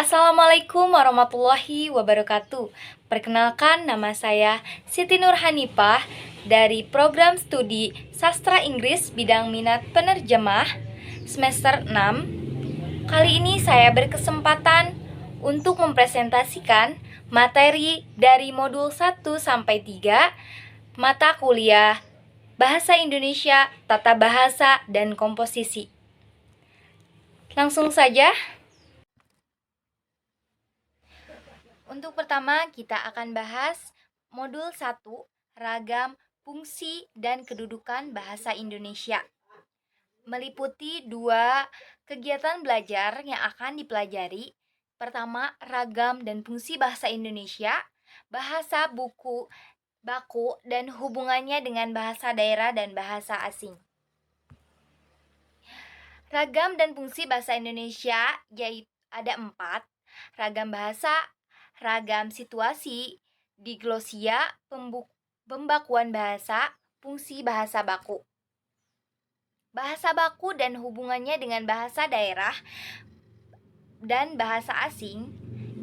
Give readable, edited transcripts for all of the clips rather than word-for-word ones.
Assalamualaikum warahmatullahi wabarakatuh. Perkenalkan, nama saya Siti Nur Hanifah dari program studi Sastra Inggris bidang minat penerjemah semester 6. Kali ini saya berkesempatan untuk mempresentasikan materi dari modul 1 sampai 3 mata kuliah Bahasa Indonesia, Tata Bahasa, dan Komposisi. Langsung saja. Untuk pertama, kita akan bahas modul 1, ragam, fungsi, dan kedudukan bahasa Indonesia. Meliputi 2 kegiatan belajar yang akan dipelajari. Pertama, ragam dan fungsi bahasa Indonesia, bahasa buku, baku, dan hubungannya dengan bahasa daerah dan bahasa asing. Ragam dan fungsi bahasa Indonesia yaitu ada 4, ragam bahasa, ragam situasi, diglosia, pembakuan bahasa, fungsi bahasa baku. Bahasa baku dan hubungannya dengan bahasa daerah dan bahasa asing.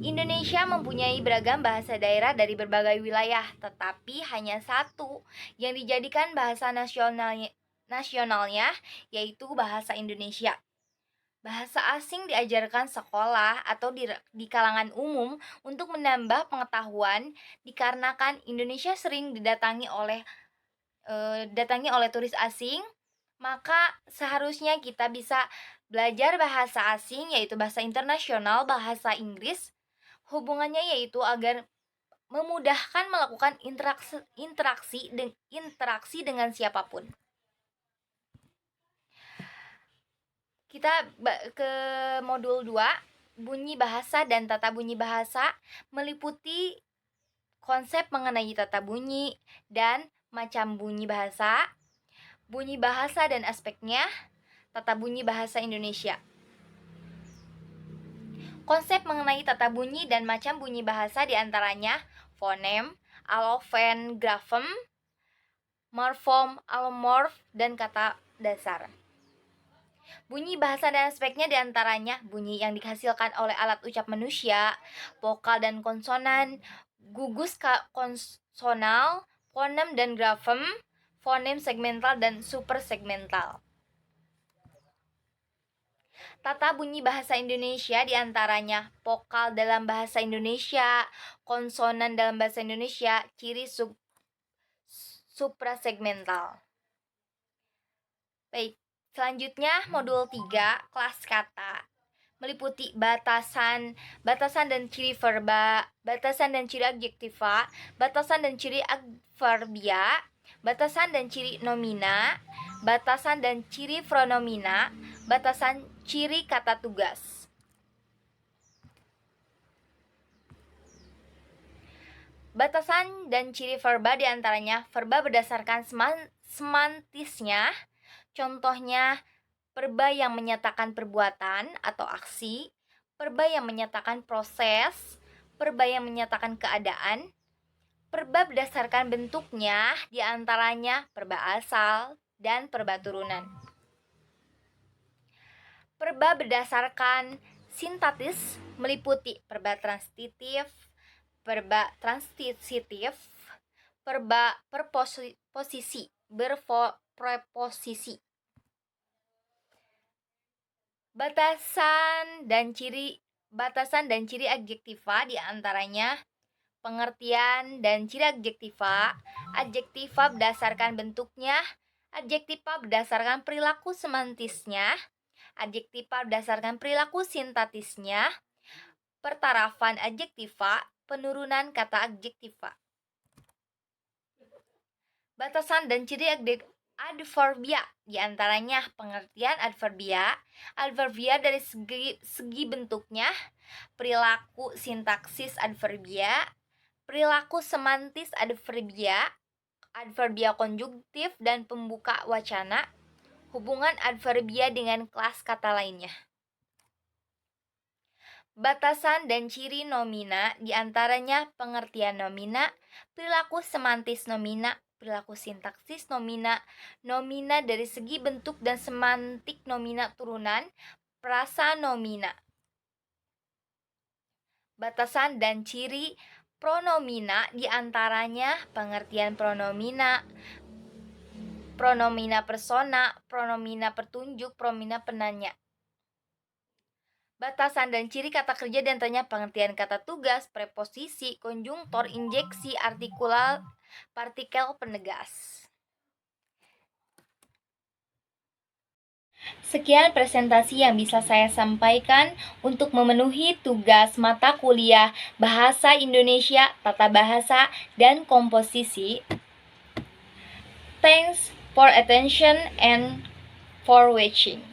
Indonesia mempunyai beragam bahasa daerah dari berbagai wilayah, tetapi hanya satu yang dijadikan bahasa nasionalnya, yaitu bahasa Indonesia. Bahasa asing diajarkan sekolah atau di kalangan umum untuk menambah pengetahuan, dikarenakan Indonesia sering didatangi oleh turis asing, maka seharusnya kita bisa belajar bahasa asing, yaitu bahasa internasional, bahasa Inggris. Hubungannya yaitu agar memudahkan melakukan interaksi dengan siapapun. Kita ke modul 2, bunyi bahasa dan tata bunyi bahasa, meliputi konsep mengenai tata bunyi dan macam bunyi bahasa dan aspeknya, tata bunyi bahasa Indonesia. Konsep mengenai tata bunyi dan macam bunyi bahasa diantaranya fonem, allofen, grafem, morfem, allomorf, dan kata dasar. Bunyi bahasa dan aspeknya diantaranya bunyi yang dihasilkan oleh alat ucap manusia, vokal dan konsonan, gugus konsonal, fonem dan grafem, fonem segmental dan supersegmental. Tata bunyi bahasa Indonesia diantaranya vokal dalam bahasa Indonesia, konsonan dalam bahasa Indonesia, ciri suprasegmental. Baik, selanjutnya modul 3, kelas kata, meliputi batasan dan ciri verba, batasan dan ciri adjektiva, batasan dan ciri adverbia, batasan dan ciri nomina, batasan dan ciri pronomina, batasan ciri kata tugas. Batasan dan ciri verba diantaranya verba berdasarkan semantisnya, contohnya verba yang menyatakan perbuatan atau aksi, verba yang menyatakan proses, verba yang menyatakan keadaan. Verba berdasarkan bentuknya diantaranya verba asal dan verba turunan. Verba berdasarkan sintaksis meliputi verba transitif, verba transitif, verba preposisi, berpreposisi. Batasan dan ciri adjektiva diantaranya pengertian dan ciri adjektiva. Adjektiva berdasarkan bentuknya, adjektiva berdasarkan perilaku semantisnya, adjektiva berdasarkan perilaku sintaktisnya, pertarafan adjektiva, penurunan kata adjektiva. Batasan dan ciri adverbia diantaranya pengertian adverbia dari segi bentuknya, perilaku sintaksis adverbia, perilaku semantis adverbia konjungtif dan pembuka wacana, hubungan adverbia dengan kelas kata lainnya. Batasan dan ciri nomina diantaranya pengertian nomina, perilaku semantis nomina, perilaku sintaksis nomina, nomina dari segi bentuk dan semantik nomina turunan, prasa nomina. Batasan dan ciri pronomina diantaranya pengertian pronomina, pronomina persona, pronomina pertunjuk, pronomina penanya. Batasan dan ciri kata kerja diantaranya pengertian kata tugas, preposisi, konjungtor, injeksi, artikulat, partikel penegas. Sekian presentasi yang bisa saya sampaikan untuk memenuhi tugas mata kuliah Bahasa Indonesia, Tata Bahasa, dan Komposisi. Thanks for attention and for watching.